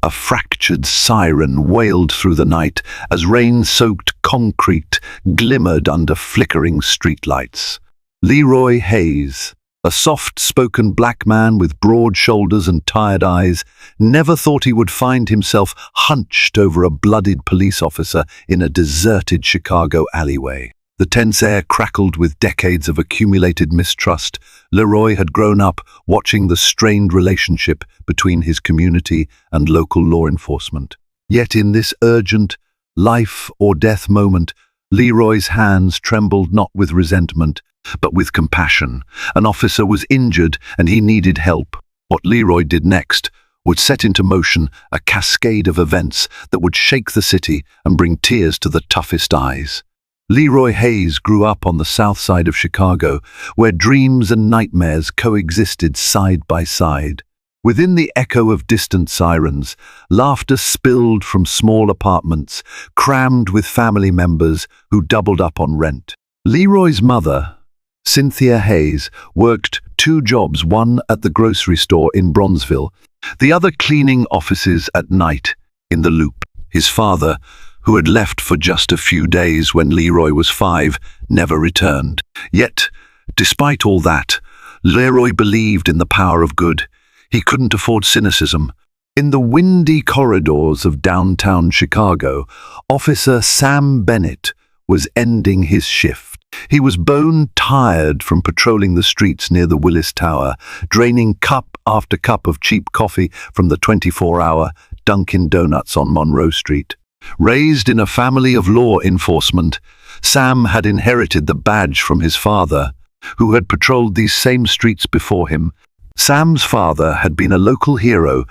A fractured siren wailed through the night as rain-soaked concrete glimmered under flickering streetlights. Leroy Hayes, a soft-spoken black man with broad shoulders and tired eyes, never thought he would find himself hunched over a bloodied police officer in a deserted Chicago alleyway. The tense air crackled with decades of accumulated mistrust. Leroy had grown up watching the strained relationship between his community and local law enforcement. Yet in this urgent, life-or-death moment, Leroy's hands trembled not with resentment, but with compassion. An officer was injured and he needed help. What Leroy did next would set into motion a cascade of events that would shake the city and bring tears to the toughest eyes. Leroy Hayes grew up on the south side of Chicago, where dreams and nightmares coexisted side by side. Within the echo of distant sirens, laughter spilled from small apartments, crammed with family members who doubled up on rent. Leroy's mother, Cynthia Hayes, worked 2 jobs, one at the grocery store in Bronzeville, the other cleaning offices at night in the Loop. His father, who had left for just a few days when Leroy was 5, never returned. Yet, despite all that, Leroy believed in the power of good. He couldn't afford cynicism. In the windy corridors of downtown Chicago, Officer Sam Bennett was ending his shift. He was bone-tired from patrolling the streets near the Willis Tower, draining cup after cup of cheap coffee from the 24-hour Dunkin' Donuts on Monroe Street. Raised in a family of law enforcement, Sam had inherited the badge from his father, who had patrolled these same streets before him. Sam's father had been a local hero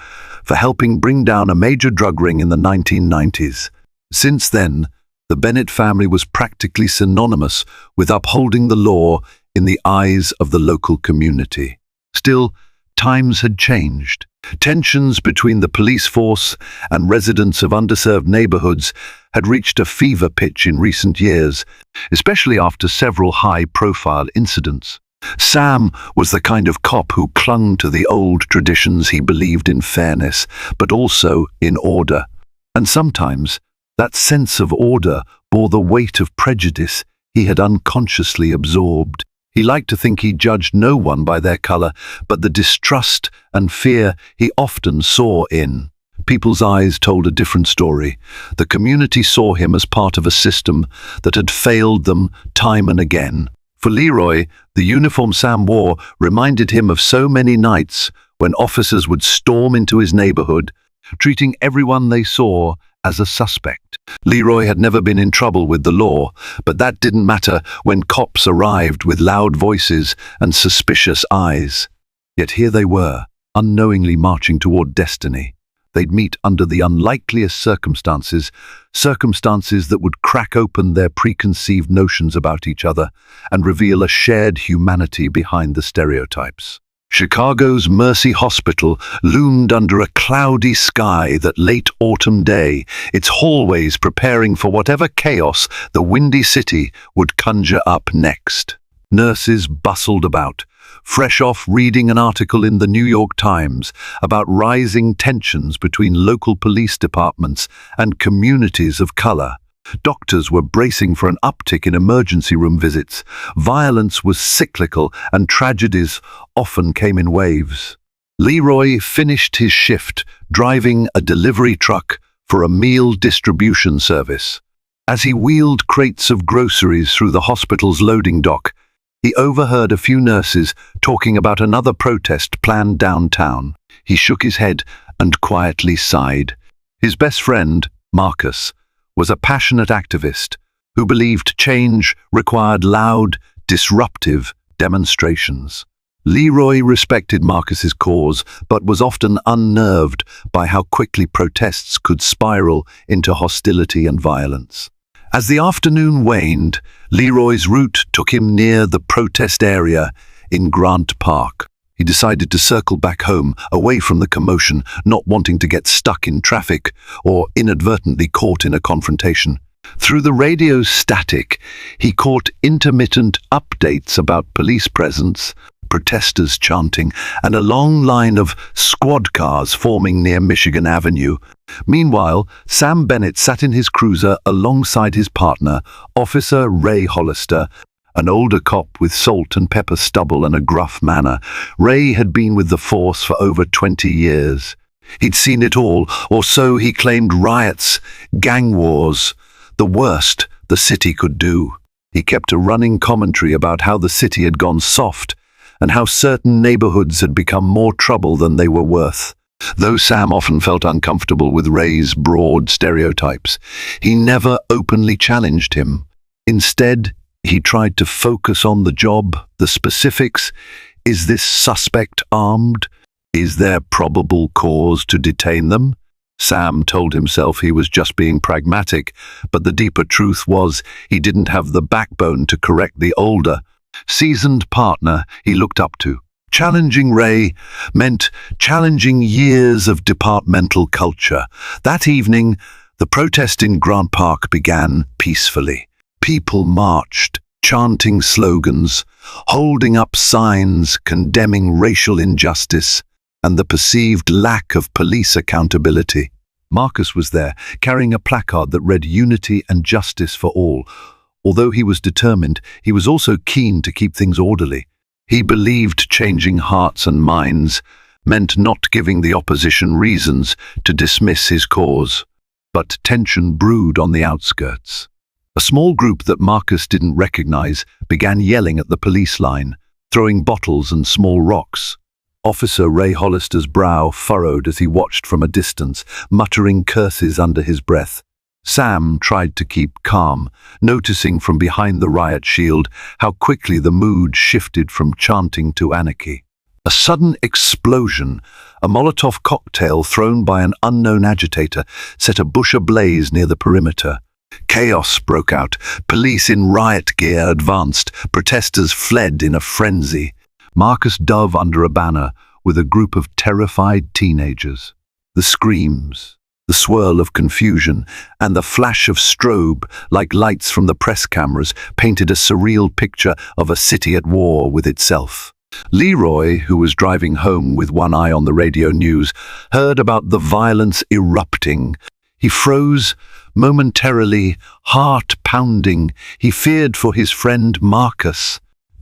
for helping bring down a major drug ring in the 1990s. Since then, the Bennett family was practically synonymous with upholding the law in the eyes of the local community. Still, times had changed. Tensions between the police force and residents of underserved neighborhoods had reached a fever pitch in recent years, especially after several high-profile incidents. Sam was the kind of cop who clung to the old traditions. He believed in fairness, but also in order. And sometimes, that sense of order bore the weight of prejudice he had unconsciously absorbed. He liked to think he judged no one by their color, but the distrust and fear he often saw in people's eyes told a different story. The community saw him as part of a system that had failed them time and again. For Leroy, the uniform Sam wore reminded him of so many nights when officers would storm into his neighborhood, treating everyone they saw as a suspect. Leroy had never been in trouble with the law, but that didn't matter when cops arrived with loud voices and suspicious eyes. Yet here they were, unknowingly marching toward destiny. They'd meet under the unlikeliest circumstances that would crack open their preconceived notions about each other and reveal a shared humanity behind the stereotypes. Chicago's Mercy Hospital loomed under a cloudy sky that late autumn day, its hallways preparing for whatever chaos the windy city would conjure up next. Nurses bustled about, fresh off reading an article in the New York Times about rising tensions between local police departments and communities of color. Doctors were bracing for an uptick in emergency room visits. Violence was cyclical and tragedies often came in waves. Leroy finished his shift driving a delivery truck for a meal distribution service. As he wheeled crates of groceries through the hospital's loading dock, he overheard a few nurses talking about another protest planned downtown. He shook his head and quietly sighed. His best friend, Marcus, was a passionate activist who believed change required loud, disruptive demonstrations. Leroy respected Marcus's cause, but was often unnerved by how quickly protests could spiral into hostility and violence. As the afternoon waned, Leroy's route took him near the protest area in Grant Park. He decided to circle back home, away from the commotion, not wanting to get stuck in traffic or inadvertently caught in a confrontation. Through the radio's static, he caught intermittent updates about police presence, protesters chanting, and a long line of squad cars forming near Michigan Avenue. Meanwhile, Sam Bennett sat in his cruiser alongside his partner, Officer Ray Hollister, an older cop with salt and pepper stubble and a gruff manner. Ray had been with the force for over 20 years. He'd seen it all, or so he claimed: riots, gang wars, the worst the city could do. He kept a running commentary about how the city had gone soft and how certain neighborhoods had become more trouble than they were worth. Though Sam often felt uncomfortable with Ray's broad stereotypes, he never openly challenged him. Instead, he tried to focus on the job, the specifics. Is this suspect armed? Is there probable cause to detain them? Sam told himself he was just being pragmatic, but the deeper truth was he didn't have the backbone to correct the older, seasoned partner he looked up to. Challenging Ray meant challenging years of departmental culture. That evening, the protest in Grant Park began peacefully. People marched, chanting slogans, holding up signs condemning racial injustice and the perceived lack of police accountability. Marcus was there, carrying a placard that read "Unity and Justice for All." Although he was determined, he was also keen to keep things orderly. He believed changing hearts and minds meant not giving the opposition reasons to dismiss his cause. But tension brewed on the outskirts. A small group that Marcus didn't recognize began yelling at the police line, throwing bottles and small rocks. Officer Ray Hollister's brow furrowed as he watched from a distance, muttering curses under his breath. Sam tried to keep calm, noticing from behind the riot shield how quickly the mood shifted from chanting to anarchy. A sudden explosion, a Molotov cocktail thrown by an unknown agitator, set a bush ablaze near the perimeter. Chaos broke out. Police in riot gear advanced. Protesters fled in a frenzy. Marcus dove under a banner with a group of terrified teenagers. The screams, the swirl of confusion, and the flash of strobe like lights from the press cameras painted a surreal picture of a city at war with itself. Leroy, who was driving home with one eye on the radio news, heard about the violence erupting. He froze, momentarily, heart pounding. He feared for his friend Marcus.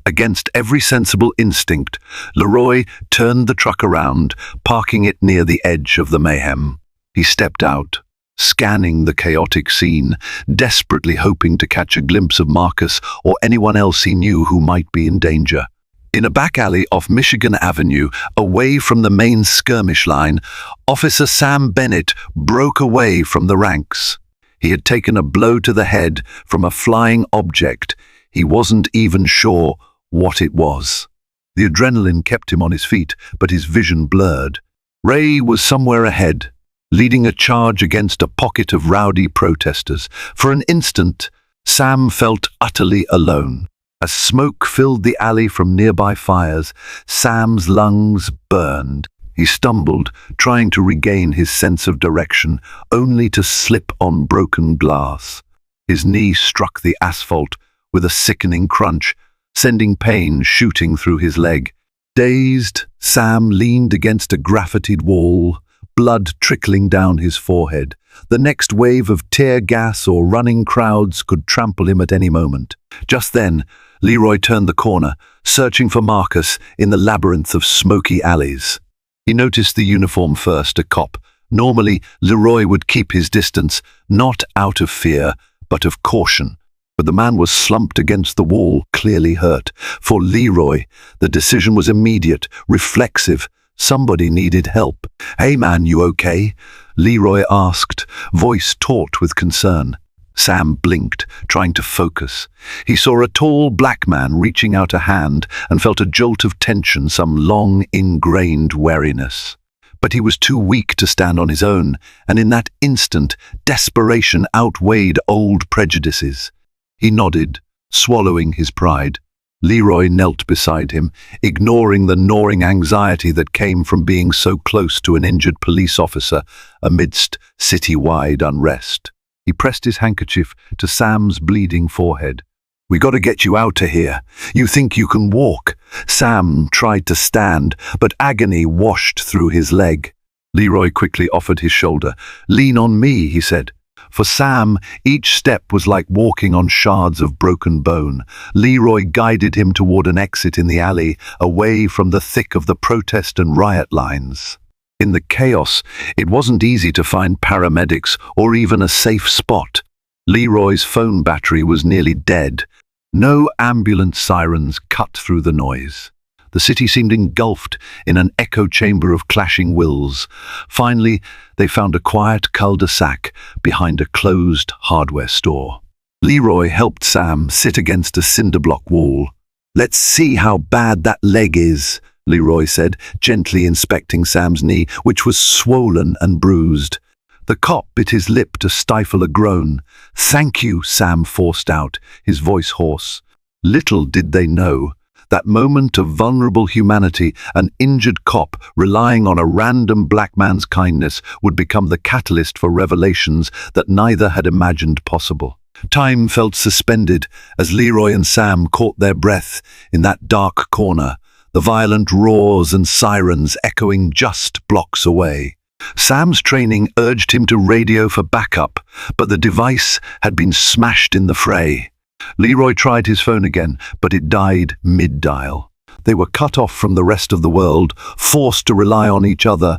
Against every sensible instinct, Leroy turned the truck around, parking it near the edge of the mayhem. He stepped out, scanning the chaotic scene, desperately hoping to catch a glimpse of Marcus or anyone else he knew who might be in danger. In a back alley off Michigan Avenue, away from the main skirmish line, Officer Sam Bennett broke away from the ranks. He had taken a blow to the head from a flying object. He wasn't even sure what it was. The adrenaline kept him on his feet, but his vision blurred. Ray was somewhere ahead, leading a charge against a pocket of rowdy protesters. For an instant, Sam felt utterly alone. As smoke filled the alley from nearby fires, Sam's lungs burned. He stumbled, trying to regain his sense of direction, only to slip on broken glass. His knee struck the asphalt with a sickening crunch, sending pain shooting through his leg. Dazed, Sam leaned against a graffitied wall, blood trickling down his forehead. The next wave of tear gas or running crowds could trample him at any moment. Just then, Leroy turned the corner, searching for Marcus in the labyrinth of smoky alleys. He noticed the uniform first, a cop. Normally, Leroy would keep his distance, not out of fear, but of caution. But the man was slumped against the wall, clearly hurt. For Leroy, the decision was immediate, reflexive. Somebody needed help. "Hey man, you okay?" Leroy asked, voice taut with concern. Sam blinked, trying to focus. He saw a tall black man reaching out a hand and felt a jolt of tension, some long, ingrained wariness. But he was too weak to stand on his own, and in that instant, desperation outweighed old prejudices. He nodded, swallowing his pride. Leroy knelt beside him, ignoring the gnawing anxiety that came from being so close to an injured police officer amidst city-wide unrest. He pressed his handkerchief to Sam's bleeding forehead. "We gotta get you out of here. You think you can walk?" Sam tried to stand, but agony washed through his leg. Leroy quickly offered his shoulder. "Lean on me," he said. For Sam, each step was like walking on shards of broken bone. Leroy guided him toward an exit in the alley, away from the thick of the protest and riot lines. In the chaos, it wasn't easy to find paramedics or even a safe spot. Leroy's phone battery was nearly dead. No ambulance sirens cut through the noise. The city seemed engulfed in an echo chamber of clashing wills. Finally, they found a quiet cul-de-sac behind a closed hardware store. Leroy helped Sam sit against a cinder-block wall. "Let's see how bad that leg is," Leroy said, gently inspecting Sam's knee, which was swollen and bruised. The cop bit his lip to stifle a groan. "Thank you," Sam forced out, his voice hoarse. Little did they know, that moment of vulnerable humanity, an injured cop relying on a random black man's kindness, would become the catalyst for revelations that neither had imagined possible. Time felt suspended as Leroy and Sam caught their breath in that dark corner, the violent roars and sirens echoing just blocks away. Sam's training urged him to radio for backup, but the device had been smashed in the fray. Leroy tried his phone again, but it died mid-dial. They were cut off from the rest of the world, forced to rely on each other.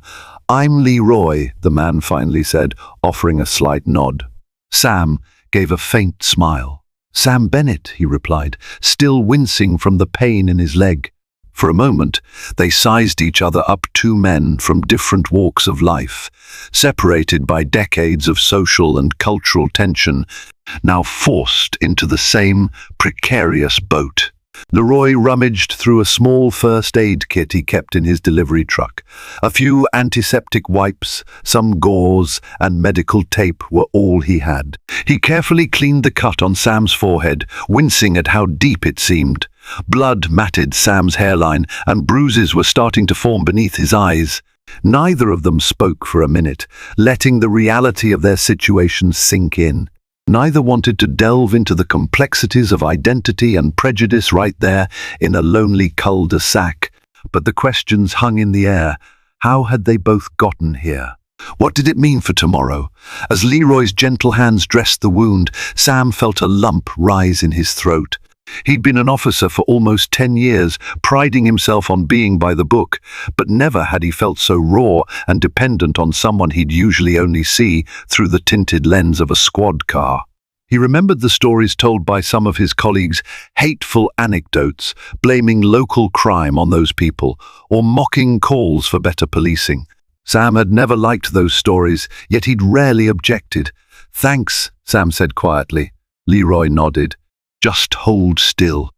"I'm Leroy," the man finally said, offering a slight nod. Sam gave a faint smile. "Sam Bennett," he replied, still wincing from the pain in his leg. For a moment, they sized each other up, two men from different walks of life, separated by decades of social and cultural tension, now forced into the same precarious boat. Leroy rummaged through a small first aid kit he kept in his delivery truck. A few antiseptic wipes, some gauze, and medical tape were all he had. He carefully cleaned the cut on Sam's forehead, wincing at how deep it seemed. Blood matted Sam's hairline, and bruises were starting to form beneath his eyes. Neither of them spoke for a minute, letting the reality of their situation sink in. Neither wanted to delve into the complexities of identity and prejudice right there in a lonely cul-de-sac, but the questions hung in the air. How had they both gotten here? What did it mean for tomorrow? As Leroy's gentle hands dressed the wound, Sam felt a lump rise in his throat. He'd been an officer for almost 10 years, priding himself on being by the book, but never had he felt so raw and dependent on someone he'd usually only see through the tinted lens of a squad car. He remembered the stories told by some of his colleagues, hateful anecdotes, blaming local crime on those people, or mocking calls for better policing. Sam had never liked those stories, yet he'd rarely objected. "Thanks," Sam said quietly. Leroy nodded. "Just hold still.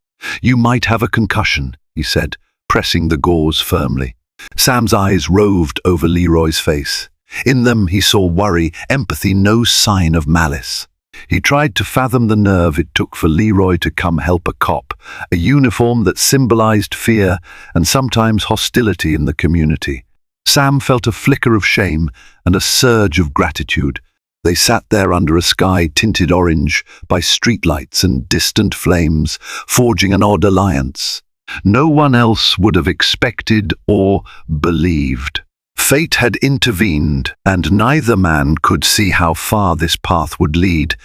You might have a concussion," he said, pressing the gauze firmly. Sam's eyes roved over Leroy's face. In them he saw worry, empathy, no sign of malice. He tried to fathom the nerve it took for Leroy to come help a cop, a uniform that symbolized fear and sometimes hostility in the community. Sam felt a flicker of shame and a surge of gratitude. They sat there under a sky tinted orange by streetlights and distant flames, forging an odd alliance. No one else would have expected or believed. Fate had intervened, and neither man could see how far this path would lead,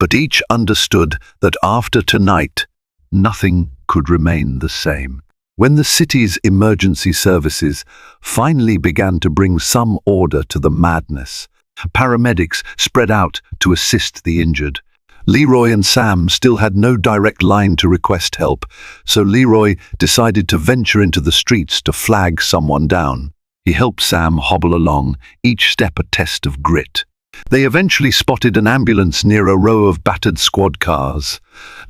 but each understood that after tonight, nothing could remain the same. When the city's emergency services finally began to bring some order to the madness, paramedics spread out to assist the injured. Leroy and Sam still had no direct line to request help, so Leroy decided to venture into the streets to flag someone down. He helped Sam hobble along, each step a test of grit. They eventually spotted an ambulance near a row of battered squad cars.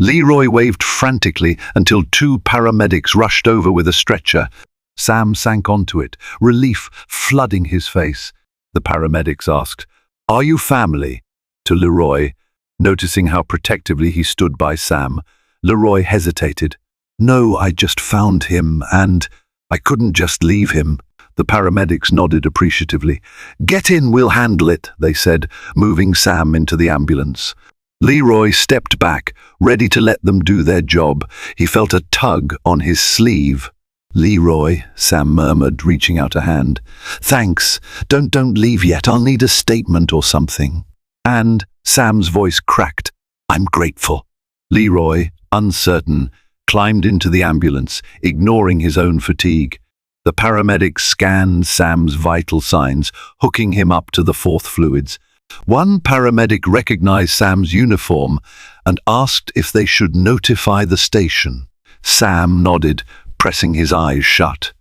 Leroy waved frantically until two paramedics rushed over with a stretcher. Sam sank onto it, relief flooding his face. The paramedics asked, "Are you family?" to Leroy. Noticing how protectively he stood by Sam, Leroy hesitated. "No, I just found him, and I couldn't just leave him." The paramedics nodded appreciatively. "Get in, we'll handle it," they said, moving Sam into the ambulance. Leroy stepped back, ready to let them do their job. He felt a tug on his sleeve. "Leroy," Sam murmured, reaching out a hand. "Thanks. Don't leave yet. I'll need a statement or something." And Sam's voice cracked. "I'm grateful." Leroy, uncertain, climbed into the ambulance, ignoring his own fatigue. The paramedics scanned Sam's vital signs, hooking him up to the fourth fluids. One paramedic recognized Sam's uniform and asked if they should notify the station. Sam nodded, pressing his eyes shut.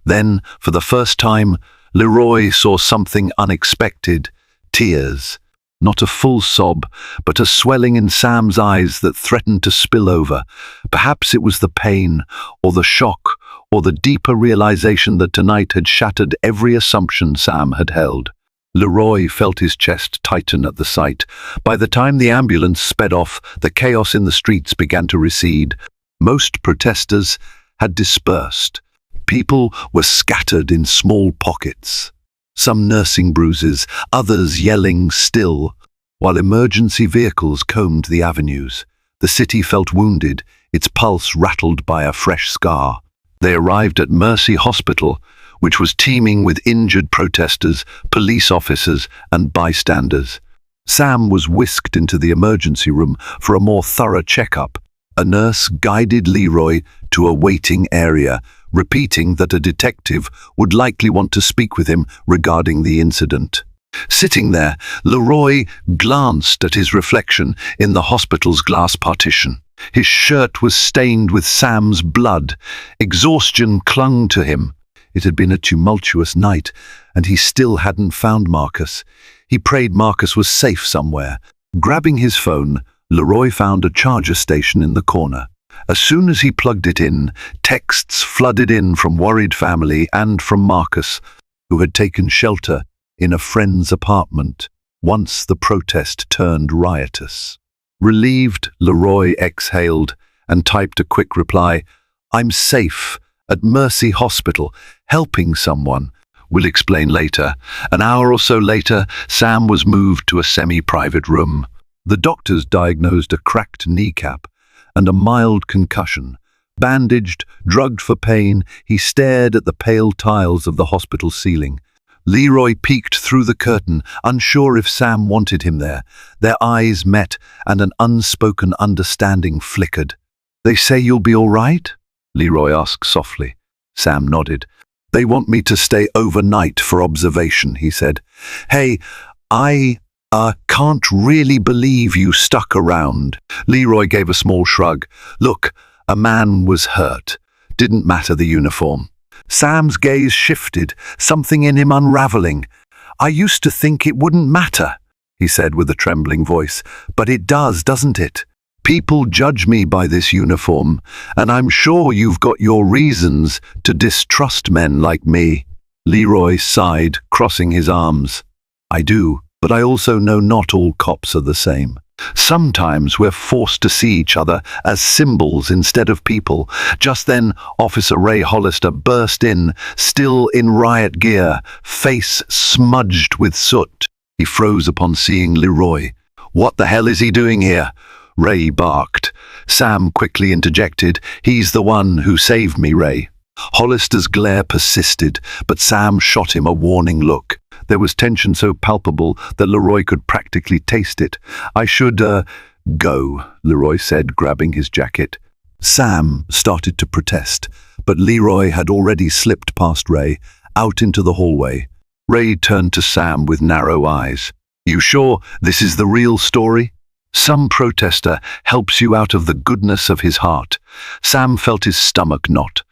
Then, for the first time, Leroy saw something unexpected: tears. Not a full sob, but a swelling in Sam's eyes that threatened to spill over. Perhaps it was the pain, or the shock, or the deeper realization that tonight had shattered every assumption Sam had held. Leroy felt his chest tighten at the sight. By the time the ambulance sped off, the chaos in the streets began to recede. Most protesters had dispersed. People were scattered in small pockets, some nursing bruises, others yelling still, while emergency vehicles combed the avenues. The city felt wounded, its pulse rattled by a fresh scar. They arrived at Mercy Hospital, which was teeming with injured protesters, police officers, and bystanders. Sam was whisked into the emergency room for a more thorough checkup. A nurse guided Leroy to a waiting area, repeating that a detective would likely want to speak with him regarding the incident. Sitting there, Leroy glanced at his reflection in the hospital's glass partition. His shirt was stained with Sam's blood. Exhaustion clung to him. It had been a tumultuous night, and he still hadn't found Marcus. He prayed Marcus was safe somewhere. Grabbing his phone, Leroy found a charger station in the corner. As soon as he plugged it in, texts flooded in from worried family and from Marcus, who had taken shelter in a friend's apartment once the protest turned riotous. Relieved, Leroy exhaled and typed a quick reply. "I'm safe at Mercy Hospital, helping someone. We'll explain later." An hour or so later, Sam was moved to a semi-private room. The doctors diagnosed a cracked kneecap and a mild concussion. Bandaged, drugged for pain, he stared at the pale tiles of the hospital ceiling. Leroy peeked through the curtain, unsure if Sam wanted him there. Their eyes met, and an unspoken understanding flickered. "They say you'll be all right?" Leroy asked softly. Sam nodded. "They want me to stay overnight for observation," he said. "Hey, I can't really believe you stuck around." Leroy gave a small shrug. "Look, a man was hurt. Didn't matter the uniform." Sam's gaze shifted, something in him unraveling. "I used to think it wouldn't matter," he said with a trembling voice. "But it does, doesn't it? People judge me by this uniform, and I'm sure you've got your reasons to distrust men like me." Leroy sighed, crossing his arms. "I do, but I also know not all cops are the same. Sometimes we're forced to see each other as symbols instead of people." Just then, Officer Ray Hollister burst in, still in riot gear, face smudged with soot. He froze upon seeing Leroy. "What the hell is he doing here?" Ray barked. Sam quickly interjected. "He's the one who saved me, Ray." Hollister's glare persisted, but Sam shot him a warning look. There was tension so palpable that Leroy could practically taste it. "I should, go," Leroy said, grabbing his jacket. Sam started to protest, but Leroy had already slipped past Ray, out into the hallway. Ray turned to Sam with narrow eyes. "You sure this is the real story? Some protester helps you out of the goodness of his heart." Sam felt his stomach knot.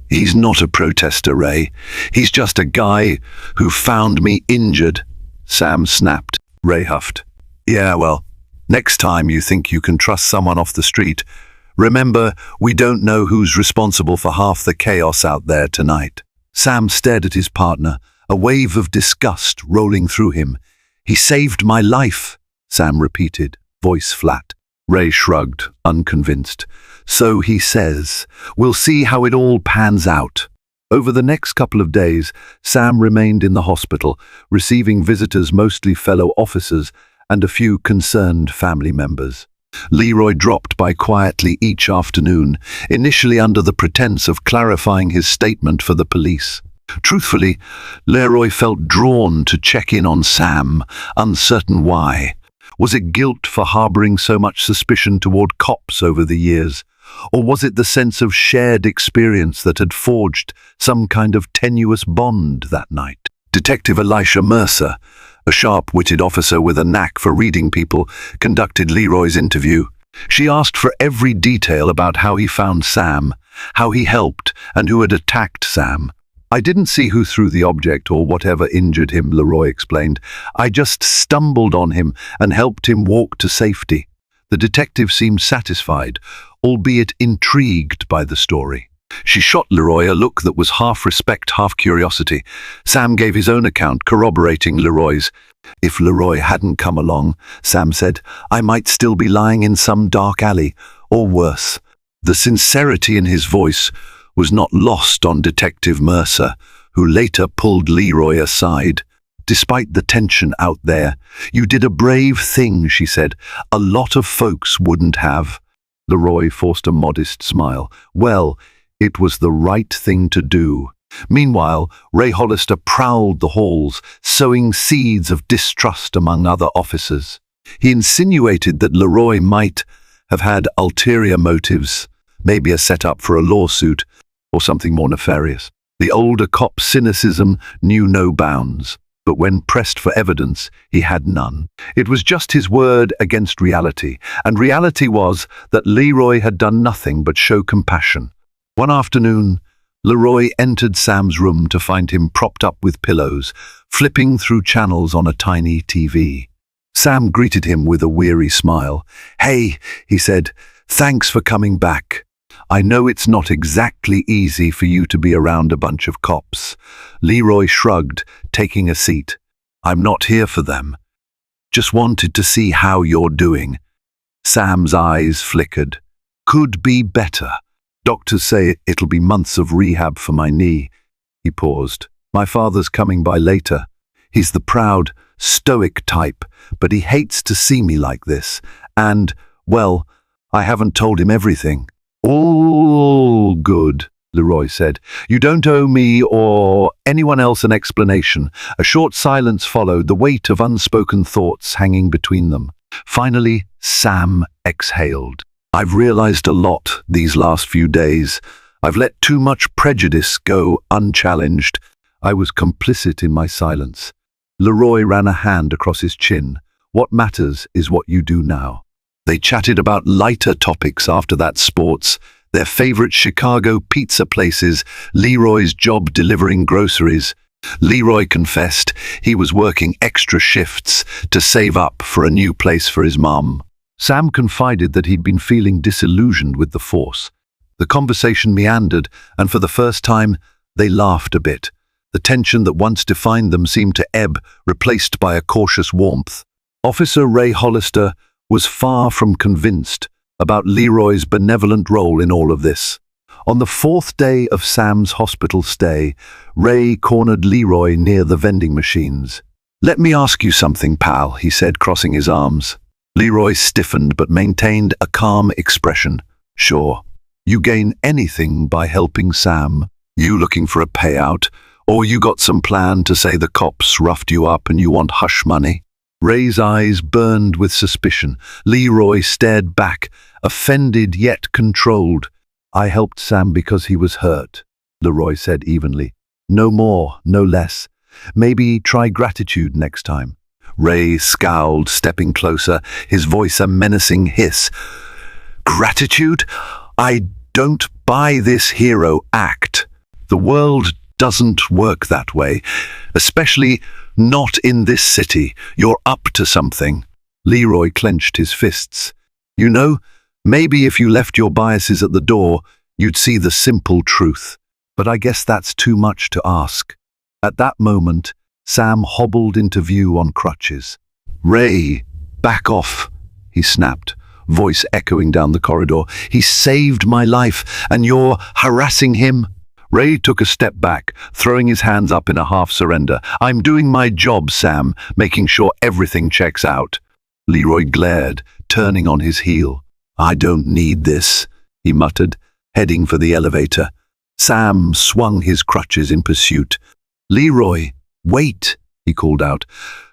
"He's not a protester, Ray. He's just a guy who found me injured." Sam snapped. Ray huffed. "Yeah, well, next time you think you can trust someone off the street, remember, we don't know who's responsible for half the chaos out there tonight." Sam stared at his partner, a wave of disgust rolling through him. "He saved my life," Sam repeated, voice flat. Ray shrugged, unconvinced. "So he says. We'll see how it all pans out." Over the next couple of days, Sam remained in the hospital, receiving visitors, mostly fellow officers, and a few concerned family members. Leroy dropped by quietly each afternoon, initially under the pretense of clarifying his statement for the police. Truthfully, Leroy felt drawn to check in on Sam, uncertain why. Was it guilt for harboring so much suspicion toward cops over the years? Or was it the sense of shared experience that had forged some kind of tenuous bond that night? Detective Elisha Mercer, a sharp-witted officer with a knack for reading people, conducted Leroy's interview. She asked for every detail about how he found Sam, how he helped, and who had attacked Sam. "I didn't see who threw the object or whatever injured him," Leroy explained. "I just stumbled on him and helped him walk to safety." The detective seemed satisfied, albeit intrigued by the story. She shot Leroy a look that was half respect, half curiosity. Sam gave his own account, corroborating Leroy's. "If Leroy hadn't come along," Sam said, "I might still be lying in some dark alley, or worse." The sincerity in his voice was not lost on Detective Mercer, who later pulled Leroy aside. "Despite the tension out there, you did a brave thing," she said. "A lot of folks wouldn't have." Leroy forced a modest smile. "Well, it was the right thing to do." Meanwhile, Ray Hollister prowled the halls, sowing seeds of distrust among other officers. He insinuated that Leroy might have had ulterior motives, maybe a setup for a lawsuit or something more nefarious. The older cop's cynicism knew no bounds, but when pressed for evidence, he had none. It was just his word against reality, and reality was that Leroy had done nothing but show compassion. One afternoon, Leroy entered Sam's room to find him propped up with pillows, flipping through channels on a tiny TV. Sam greeted him with a weary smile. "Hey," he said, "thanks for coming back. I know it's not exactly easy for you to be around a bunch of cops." Leroy shrugged, taking a seat. "I'm not here for them. Just wanted to see how you're doing." Sam's eyes flickered. "Could be better. Doctors say it'll be months of rehab for my knee." He paused. "My father's coming by later. He's the proud, stoic type, but he hates to see me like this. And, well, I haven't told him everything." "All good," Leroy said. "You don't owe me or anyone else an explanation." A short silence followed, the weight of unspoken thoughts hanging between them. Finally, Sam exhaled. "I've realized a lot these last few days. I've let too much prejudice go unchallenged. I was complicit in my silence." Leroy ran a hand across his chin. "What matters is what you do now." They chatted about lighter topics after that: sports, their favorite Chicago pizza places, Leroy's job delivering groceries. Leroy confessed he was working extra shifts to save up for a new place for his mom. Sam confided that he'd been feeling disillusioned with the force. The conversation meandered, and for the first time, they laughed a bit. The tension that once defined them seemed to ebb, replaced by a cautious warmth. Officer Ray Hollister was far from convinced about Leroy's benevolent role in all of this. On the fourth day of Sam's hospital stay, Ray cornered Leroy near the vending machines. "Let me ask you something, pal," he said, crossing his arms. Leroy stiffened but maintained a calm expression. "Sure. You gain anything by helping Sam? You looking for a payout? Or you got some plan to say the cops roughed you up and you want hush money?" Ray's eyes burned with suspicion. Leroy stared back, offended yet controlled. "I helped Sam because he was hurt," Leroy said evenly. "No more, no less. Maybe try gratitude next time." Ray scowled, stepping closer, his voice a menacing hiss. "Gratitude? I don't buy this hero act. The world doesn't work that way, especially not in this city. You're up to something." Leroy clenched his fists. "You know, maybe if you left your biases at the door, you'd see the simple truth. But I guess that's too much to ask." At that moment, Sam hobbled into view on crutches. "Ray, back off," he snapped, voice echoing down the corridor. "He saved my life, and you're harassing him?" Ray took a step back, throwing his hands up in a half-surrender. "I'm doing my job, Sam, making sure everything checks out." Leroy glared, turning on his heel. "I don't need this," he muttered, heading for the elevator. Sam swung his crutches in pursuit. "Leroy, wait," he called out.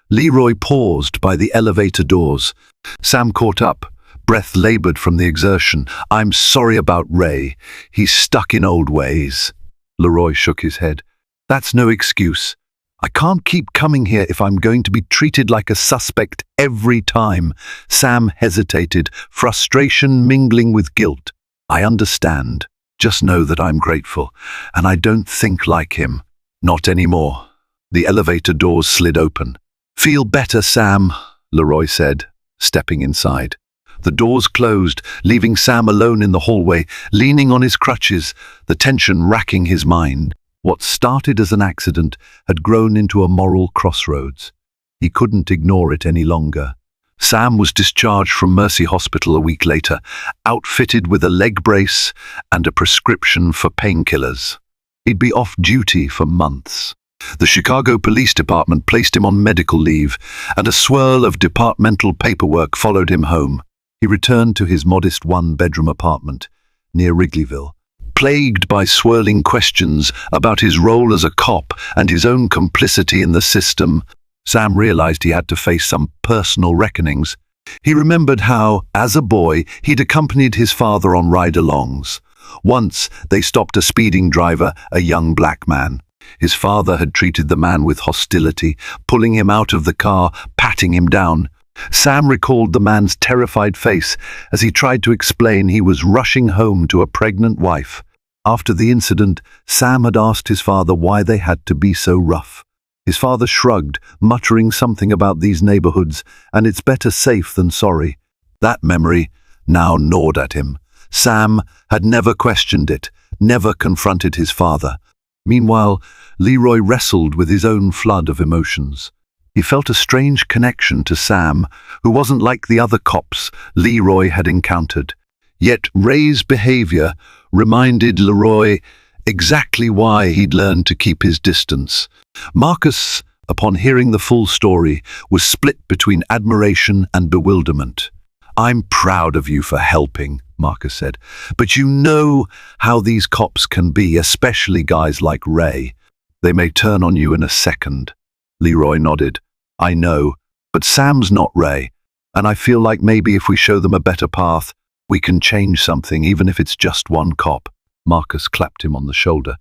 Leroy paused by the elevator doors. Sam caught up, breath labored from the exertion. "I'm sorry about Ray. He's stuck in old ways." Leroy shook his head. "That's no excuse. I can't keep coming here if I'm going to be treated like a suspect every time." Sam hesitated, frustration mingling with guilt. "I understand. Just know that I'm grateful, and I don't think like him. Not anymore." The elevator doors slid open. "Feel better, Sam," Leroy said, stepping inside. The doors closed, leaving Sam alone in the hallway, leaning on his crutches, the tension racking his mind. What started as an accident had grown into a moral crossroads. He couldn't ignore it any longer. Sam was discharged from Mercy Hospital a week later, outfitted with a leg brace and a prescription for painkillers. He'd be off duty for months. The Chicago Police Department placed him on medical leave, and a swirl of departmental paperwork followed him home. He returned to his modest one-bedroom apartment near Wrigleyville, plagued by swirling questions about his role as a cop and his own complicity in the system. Sam realized he had to face some personal reckonings. He remembered how, as a boy, he'd accompanied his father on ride-alongs. Once, they stopped a speeding driver, a young black man. His father had treated the man with hostility, pulling him out of the car, patting him down. Sam recalled the man's terrified face as he tried to explain he was rushing home to a pregnant wife. After the incident, Sam had asked his father why they had to be so rough. His father shrugged, muttering something about these neighborhoods, and it's better safe than sorry. That memory now gnawed at him. Sam had never questioned it, never confronted his father. Meanwhile, Leroy wrestled with his own flood of emotions. He felt a strange connection to Sam, who wasn't like the other cops Leroy had encountered. Yet Ray's behavior reminded Leroy exactly why he'd learned to keep his distance. Marcus, upon hearing the full story, was split between admiration and bewilderment. "I'm proud of you for helping," Marcus said, "but you know how these cops can be, especially guys like Ray. They may turn on you in a second." Leroy nodded. "I know, but Sam's not Ray, and I feel like maybe if we show them a better path, we can change something, even if it's just one cop." Marcus clapped him on the shoulder.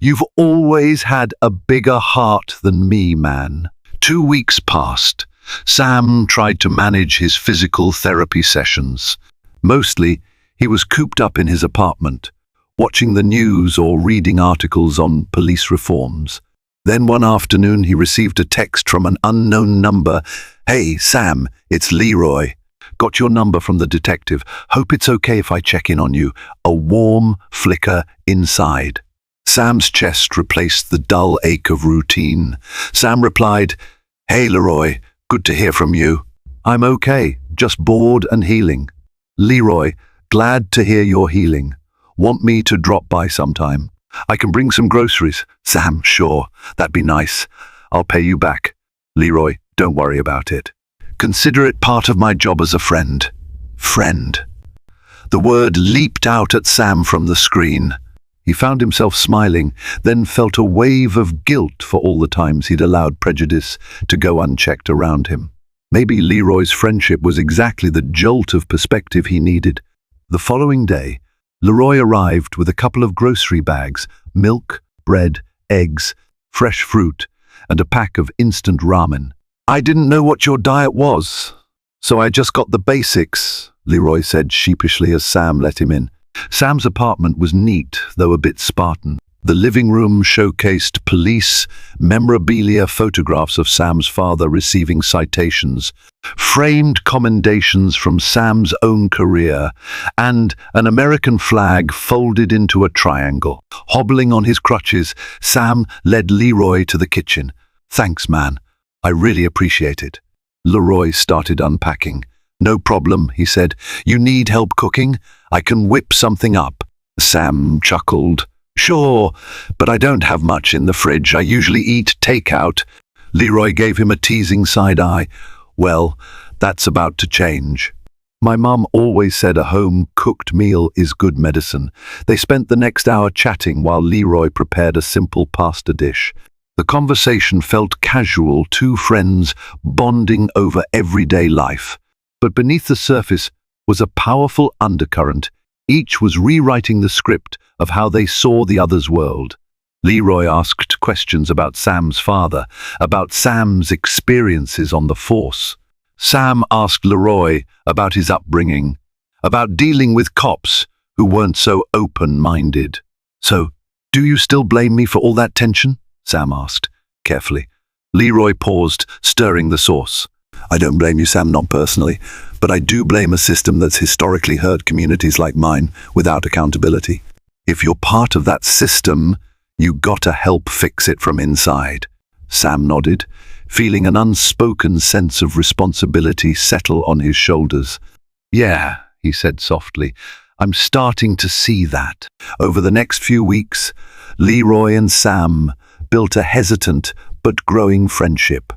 "You've always had a bigger heart than me, man." 2 weeks passed. Sam tried to manage his physical therapy sessions. Mostly, he was cooped up in his apartment, watching the news or reading articles on police reforms. Then one afternoon he received a text from an unknown number. "Hey, Sam, it's Leroy. Got your number from the detective. Hope it's okay if I check in on you." A warm flicker inside. Sam's chest replaced the dull ache of routine. Sam replied, "Hey, Leroy, good to hear from you." "I'm okay, just bored and healing." "Leroy, glad to hear you're healing. Want me to drop by sometime? I can bring some groceries." "Sam, sure, that'd be nice. I'll pay you back." "Leroy, don't worry about it. Consider it part of my job as a friend." Friend. The word leaped out at Sam from the screen. He found himself smiling, then felt a wave of guilt for all the times he'd allowed prejudice to go unchecked around him. Maybe Leroy's friendship was exactly the jolt of perspective he needed. The following day, Leroy arrived with a couple of grocery bags, milk, bread, eggs, fresh fruit, and a pack of instant ramen. "I didn't know what your diet was, so I just got the basics," Leroy said sheepishly as Sam let him in. Sam's apartment was neat, though a bit Spartan. The living room showcased police memorabilia, photographs of Sam's father receiving citations, framed commendations from Sam's own career, and an American flag folded into a triangle. Hobbling on his crutches, Sam led Leroy to the kitchen. "Thanks, man. I really appreciate it." Leroy started unpacking. "No problem," he said. "You need help cooking? I can whip something up." Sam chuckled. "Sure, but I don't have much in the fridge. I usually eat takeout." Leroy gave him a teasing side eye. "Well, That's about to change. My mum always said a home-cooked meal is good medicine. They spent the next hour chatting while Leroy prepared a simple pasta dish. The conversation felt casual, two friends bonding over everyday life. But beneath the surface was a powerful undercurrent. Each was rewriting the script of how they saw the other's world. Leroy asked questions about Sam's father, about Sam's experiences on the force. Sam asked Leroy about his upbringing, about dealing with cops who weren't so open-minded. "So, do you still blame me for all that tension?" Sam asked, carefully. Leroy paused, stirring the sauce. "I don't blame you, Sam, not personally, but I do blame a system that's historically hurt communities like mine without accountability. If you're part of that system, you gotta help fix it from inside." Sam nodded, feeling an unspoken sense of responsibility settle on his shoulders. "Yeah," he said softly, "I'm starting to see that." Over the next few weeks, Leroy and Sam built a hesitant but growing friendship.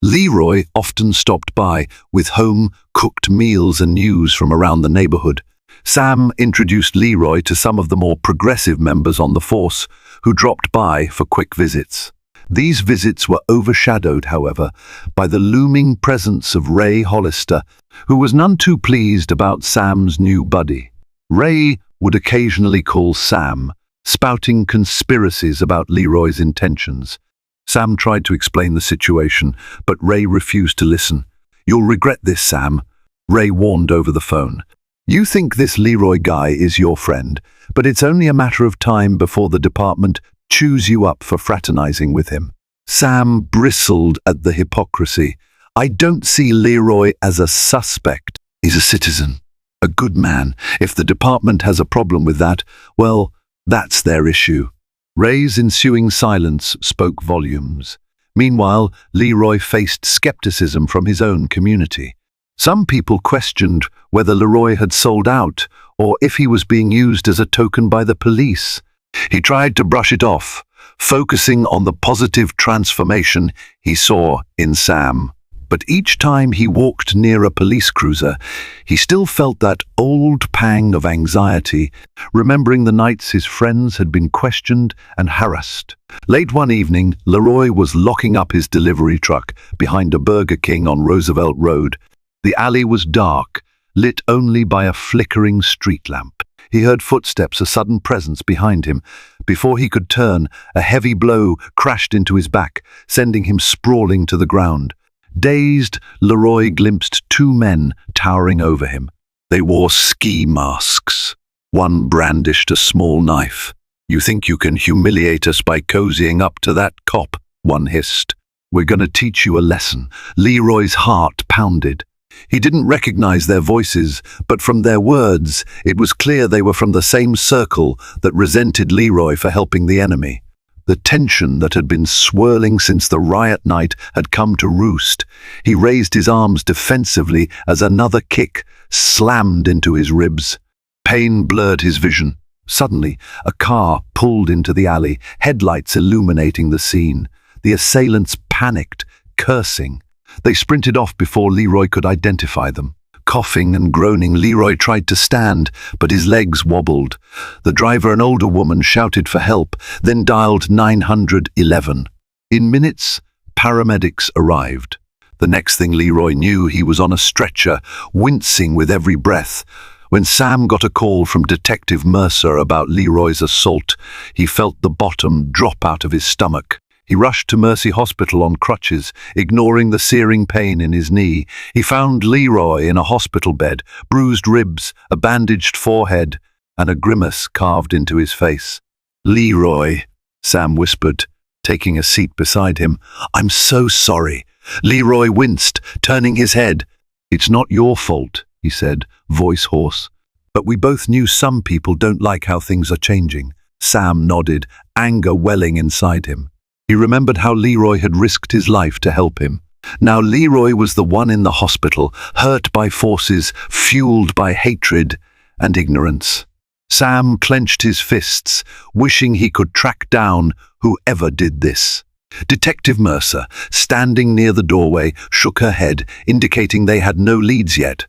Leroy often stopped by with home-cooked meals and news from around the neighborhood. Sam introduced Leroy to some of the more progressive members on the force who dropped by for quick visits. These visits were overshadowed, however, by the looming presence of Ray Hollister, who was none too pleased about Sam's new buddy. Ray would occasionally call Sam, spouting conspiracies about Leroy's intentions. Sam tried to explain the situation, but Ray refused to listen. "You'll regret this, Sam," Ray warned over the phone. "You think this Leroy guy is your friend, but it's only a matter of time before the department chews you up for fraternizing with him." Sam bristled at the hypocrisy. "I don't see Leroy as a suspect. He's a citizen, a good man. If the department has a problem with that, well, that's their issue." Ray's ensuing silence spoke volumes. Meanwhile, Leroy faced skepticism from his own community. Some people questioned whether Leroy had sold out or if he was being used as a token by the police. He tried to brush it off, focusing on the positive transformation he saw in Sam. But each time he walked near a police cruiser, he still felt that old pang of anxiety, remembering the nights his friends had been questioned and harassed. Late one evening, Leroy was locking up his delivery truck behind a Burger King on Roosevelt Road. The alley was dark, lit only by a flickering street lamp. He heard footsteps, a sudden presence behind him. Before he could turn, a heavy blow crashed into his back, sending him sprawling to the ground. Dazed, Leroy glimpsed two men towering over him. They wore ski masks. One brandished a small knife. "You think you can humiliate us by cozying up to that cop?" one hissed. "We're gonna teach you a lesson." Leroy's heart pounded. He didn't recognize their voices, but from their words, it was clear they were from the same circle that resented Leroy for helping the enemy. The tension that had been swirling since the riot night had come to roost. He raised his arms defensively as another kick slammed into his ribs. Pain blurred his vision. Suddenly, a car pulled into the alley, headlights illuminating the scene. The assailants panicked, cursing. They sprinted off before Leroy could identify them. Coughing and groaning, Leroy tried to stand, but his legs wobbled. The driver, an older woman, shouted for help, then dialed 911. In minutes, paramedics arrived. The next thing Leroy knew, he was on a stretcher, wincing with every breath. When Sam got a call from Detective Mercer about Leroy's assault, he felt the bottom drop out of his stomach. He rushed to Mercy Hospital on crutches, ignoring the searing pain in his knee. He found Leroy in a hospital bed, bruised ribs, a bandaged forehead, and a grimace carved into his face. "Leroy," Sam whispered, taking a seat beside him. "I'm so sorry." Leroy winced, turning his head. "It's not your fault," he said, voice hoarse. "But we both knew some people don't like how things are changing." Sam nodded, anger welling inside him. He remembered how Leroy had risked his life to help him. Now Leroy was the one in the hospital, hurt by forces fueled by hatred and ignorance. Sam clenched his fists, wishing he could track down whoever did this. Detective Mercer, standing near the doorway, shook her head, indicating they had no leads yet.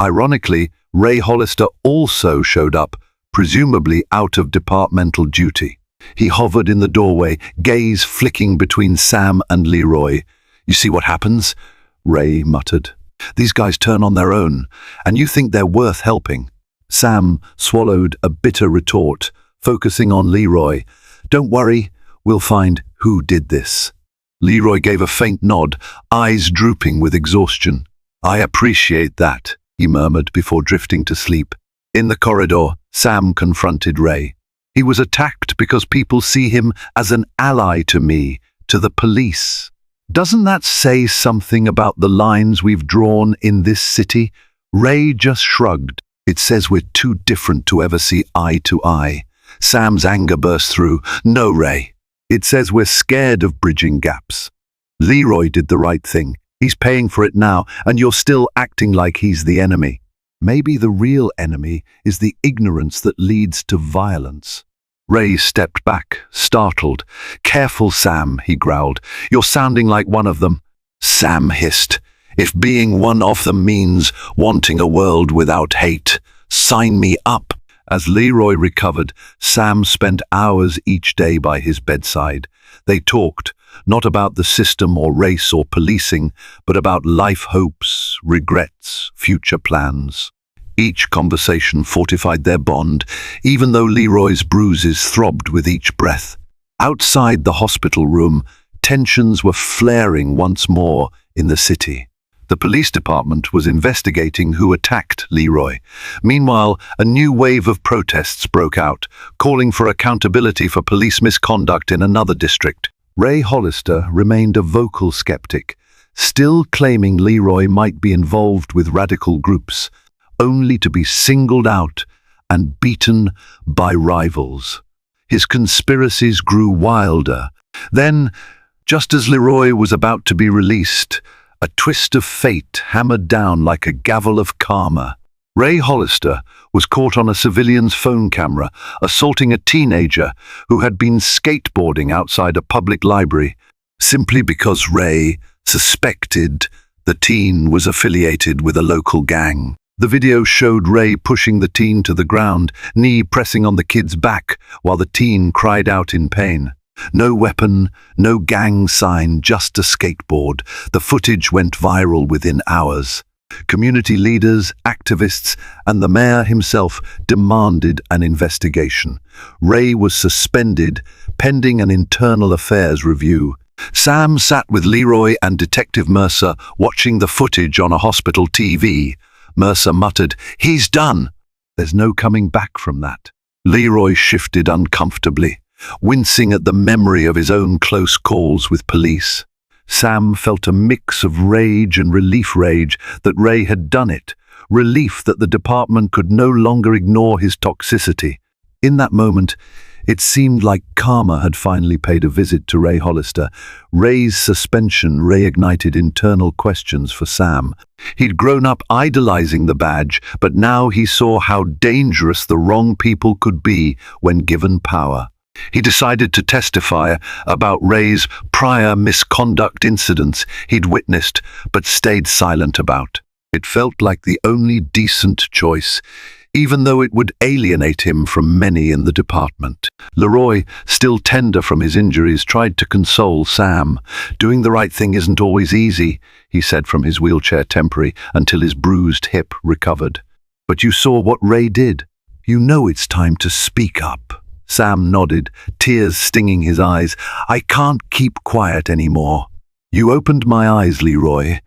Ironically, Ray Hollister also showed up, presumably out of departmental duty. He hovered in the doorway, gaze flicking between Sam and Leroy. "You see what happens?" Ray muttered. "These guys turn on their own, and you think they're worth helping." Sam swallowed a bitter retort, focusing on Leroy. "Don't worry, we'll find who did this." Leroy gave a faint nod, eyes drooping with exhaustion. "I appreciate that," he murmured before drifting to sleep. In the corridor, Sam confronted Ray. "He was attacked because people see him as an ally to me, to the police. Doesn't that say something about the lines we've drawn in this city?" Ray just shrugged. "It says we're too different to ever see eye to eye." Sam's anger burst through. "No, Ray. It says we're scared of bridging gaps. Leroy did the right thing. He's paying for it now, and you're still acting like he's the enemy. Maybe the real enemy is the ignorance that leads to violence." Ray stepped back, startled. "Careful, Sam," he growled. "You're sounding like one of them." Sam hissed. "If being one of them means wanting a world without hate, sign me up." As Leroy recovered, Sam spent hours each day by his bedside. They talked, not about the system or race or policing, but about life hopes, regrets, future plans. Each conversation fortified their bond, even though Leroy's bruises throbbed with each breath. Outside the hospital room, tensions were flaring once more in the city. The police department was investigating who attacked Leroy. Meanwhile, a new wave of protests broke out, calling for accountability for police misconduct in another district. Ray Hollister remained a vocal skeptic, still claiming Leroy might be involved with radical groups, only to be singled out and beaten by rivals. His conspiracies grew wilder. Then, just as Leroy was about to be released, a twist of fate hammered down like a gavel of karma. Ray Hollister was caught on a civilian's phone camera, assaulting a teenager who had been skateboarding outside a public library, simply because Ray suspected the teen was affiliated with a local gang. The video showed Ray pushing the teen to the ground, knee pressing on the kid's back, while the teen cried out in pain. No weapon, no gang sign, just a skateboard. The footage went viral within hours. Community leaders, activists, and the mayor himself demanded an investigation. Ray was suspended, pending an internal affairs review. Sam sat with Leroy and Detective Mercer, watching the footage on a hospital TV. Mercer muttered, "He's done." "There's no coming back from that." Leroy shifted uncomfortably, wincing at the memory of his own close calls with police. Sam felt a mix of rage and relief. Rage that Ray had done it, relief that the department could no longer ignore his toxicity. In that moment, it seemed like karma had finally paid a visit to Ray Hollister. Ray's suspension reignited internal questions for Sam. He'd grown up idolizing the badge, but now he saw how dangerous the wrong people could be when given power. He decided to testify about Ray's prior misconduct incidents he'd witnessed but stayed silent about. It felt like the only decent choice, even though it would alienate him from many in the department. Leroy, still tender from his injuries, tried to console Sam. "Doing the right thing isn't always easy," he said from his wheelchair temporary until his bruised hip recovered. "But you saw what Ray did. You know it's time to speak up." Sam nodded, tears stinging his eyes. "I can't keep quiet anymore." "You opened my eyes, Leroy."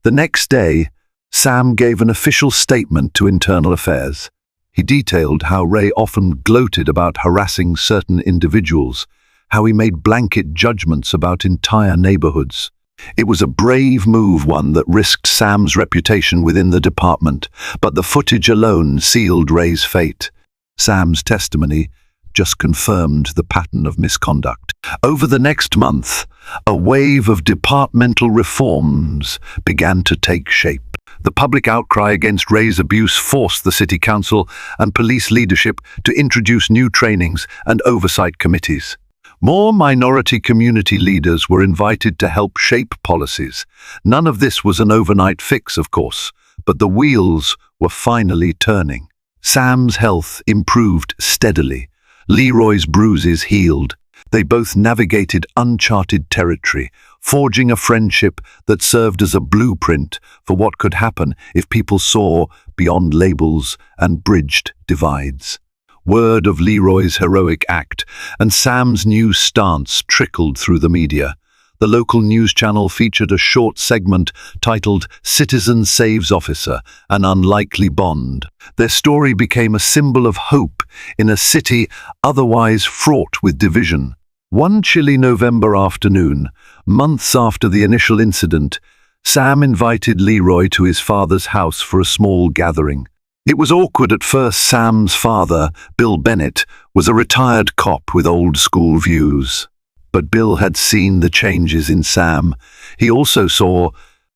The next day, Sam gave an official statement to Internal Affairs. He detailed how Ray often gloated about harassing certain individuals, how he made blanket judgments about entire neighborhoods. It was a brave move, one that risked Sam's reputation within the department, but the footage alone sealed Ray's fate. Sam's testimony just confirmed the pattern of misconduct. Over the next month, a wave of departmental reforms began to take shape. The public outcry against Ray's abuse forced the city council and police leadership to introduce new trainings and oversight committees. More minority community leaders were invited to help shape policies. None of this was an overnight fix, of course, but the wheels were finally turning. Sam's health improved steadily. Leroy's bruises healed. They both navigated uncharted territory, forging a friendship that served as a blueprint for what could happen if people saw beyond labels and bridged divides. Word of Leroy's heroic act and Sam's new stance trickled through the media. The local news channel featured a short segment titled "Citizen Saves Officer, an Unlikely Bond." Their story became a symbol of hope in a city otherwise fraught with division. One chilly November afternoon, months after the initial incident, Sam invited Leroy to his father's house for a small gathering. It was awkward at first. Sam's father, Bill Bennett, was a retired cop with old-school views. But Bill had seen the changes in Sam. He also saw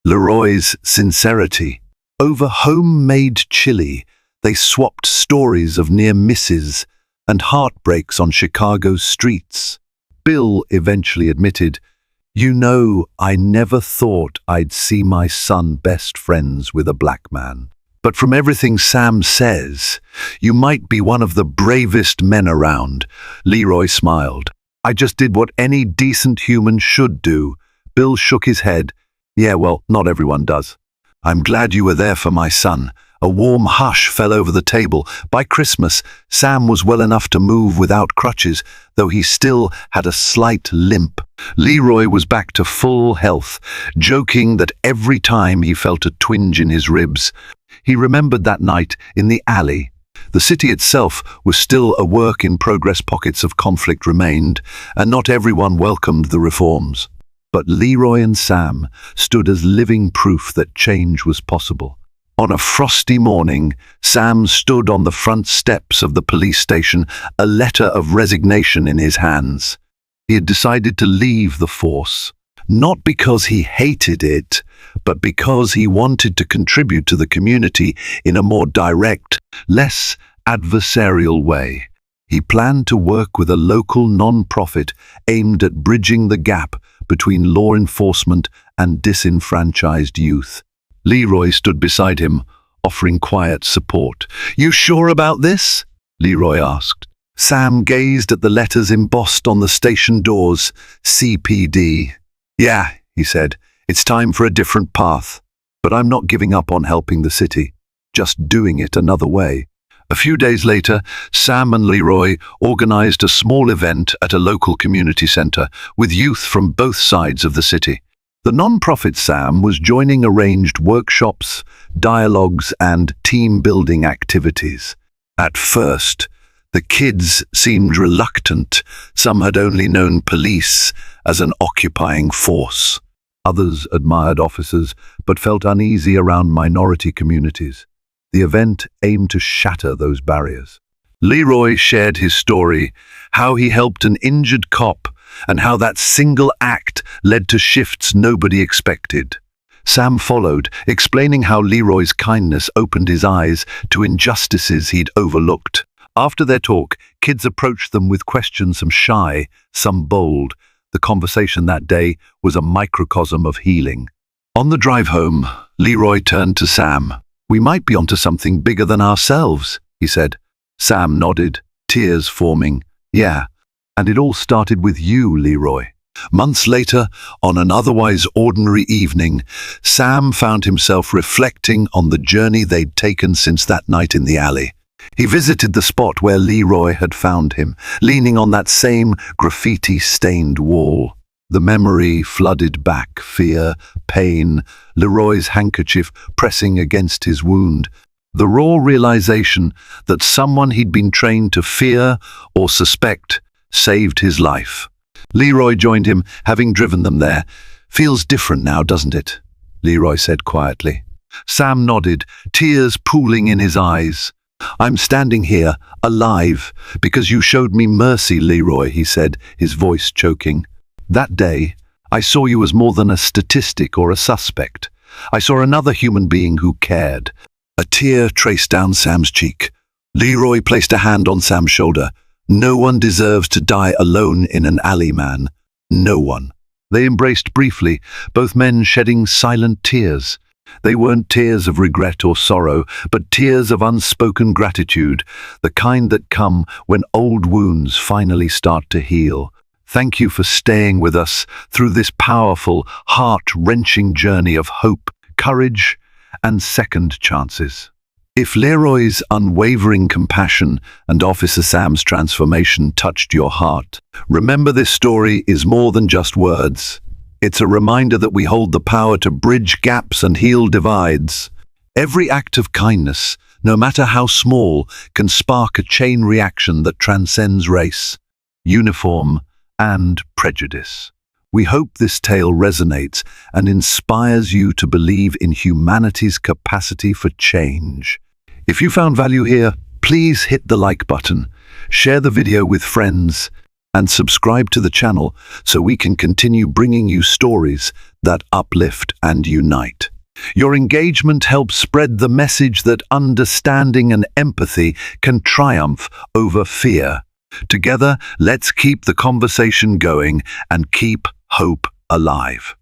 Leroy's sincerity. Over homemade chili, they swapped stories of near misses and heartbreaks on Chicago's streets. Bill eventually admitted, "You know, I never thought I'd see my son best friends with a black man. But from everything Sam says, you might be one of the bravest men around." Leroy smiled. "I just did what any decent human should do." Bill shook his head. "Yeah, well, not everyone does. I'm glad you were there for my son." A warm hush fell over the table. By Christmas, Sam was well enough to move without crutches, though he still had a slight limp. Leroy was back to full health, joking that every time he felt a twinge in his ribs. He remembered that night in the alley. The city itself was still a work in progress. Pockets of conflict remained, and not everyone welcomed the reforms. But Leroy and Sam stood as living proof that change was possible. On a frosty morning, Sam stood on the front steps of the police station, a letter of resignation in his hands. He had decided to leave the force, not because he hated it, but because he wanted to contribute to the community in a more direct, less adversarial way. He planned to work with a local non-profit aimed at bridging the gap between law enforcement and disenfranchised youth. Leroy stood beside him, offering quiet support. "You sure about this?" Leroy asked. Sam gazed at the letters embossed on the station doors, CPD. "Yeah," he said, "it's time for a different path. But I'm not giving up on helping the city, just doing it another way." A few days later, Sam and Leroy organized a small event at a local community center with youth from both sides of the city. The non-profit Sam was joining arranged workshops, dialogues, and team-building activities. At first, the kids seemed reluctant. Some had only known police as an occupying force. Others admired officers, but felt uneasy around minority communities. The event aimed to shatter those barriers. Leroy shared his story, how he helped an injured cop, and how that single act led to shifts nobody expected. Sam followed, explaining how Leroy's kindness opened his eyes to injustices he'd overlooked. After their talk, kids approached them with questions, some shy, some bold. The conversation that day was a microcosm of healing. On the drive home, Leroy turned to Sam. "We might be onto something bigger than ourselves," he said. Sam nodded, tears forming. "Yeah. And it all started with you, Leroy." Months later, on an otherwise ordinary evening, Sam found himself reflecting on the journey they'd taken since that night in the alley. He visited the spot where Leroy had found him, leaning on that same graffiti-stained wall. The memory flooded back, fear, pain, Leroy's handkerchief pressing against his wound. The raw realization that someone he'd been trained to fear or suspect saved his life. Leroy joined him, having driven them there. "Feels different now, doesn't it?" Leroy said quietly. Sam nodded, tears pooling in his eyes. "I'm standing here, alive, because you showed me mercy, Leroy," he said, his voice choking. "That day, I saw you as more than a statistic or a suspect. I saw another human being who cared." A tear traced down Sam's cheek. Leroy placed a hand on Sam's shoulder. No one deserves to die alone in an alley, man. No one. They embraced briefly, both men shedding silent tears. They weren't tears of regret or sorrow, but tears of unspoken gratitude, the kind that come when old wounds finally start to heal. Thank you for staying with us through this powerful, heart-wrenching journey of hope, courage, and second chances. If Leroy's unwavering compassion and Officer Sam's transformation touched your heart, remember this story is more than just words. It's a reminder that we hold the power to bridge gaps and heal divides. Every act of kindness, no matter how small, can spark a chain reaction that transcends race, uniform, and prejudice. We hope this tale resonates and inspires you to believe in humanity's capacity for change. If you found value here, please hit the like button, share the video with friends, and subscribe to the channel so we can continue bringing you stories that uplift and unite. Your engagement helps spread the message that understanding and empathy can triumph over fear. Together, let's keep the conversation going and keep hope alive.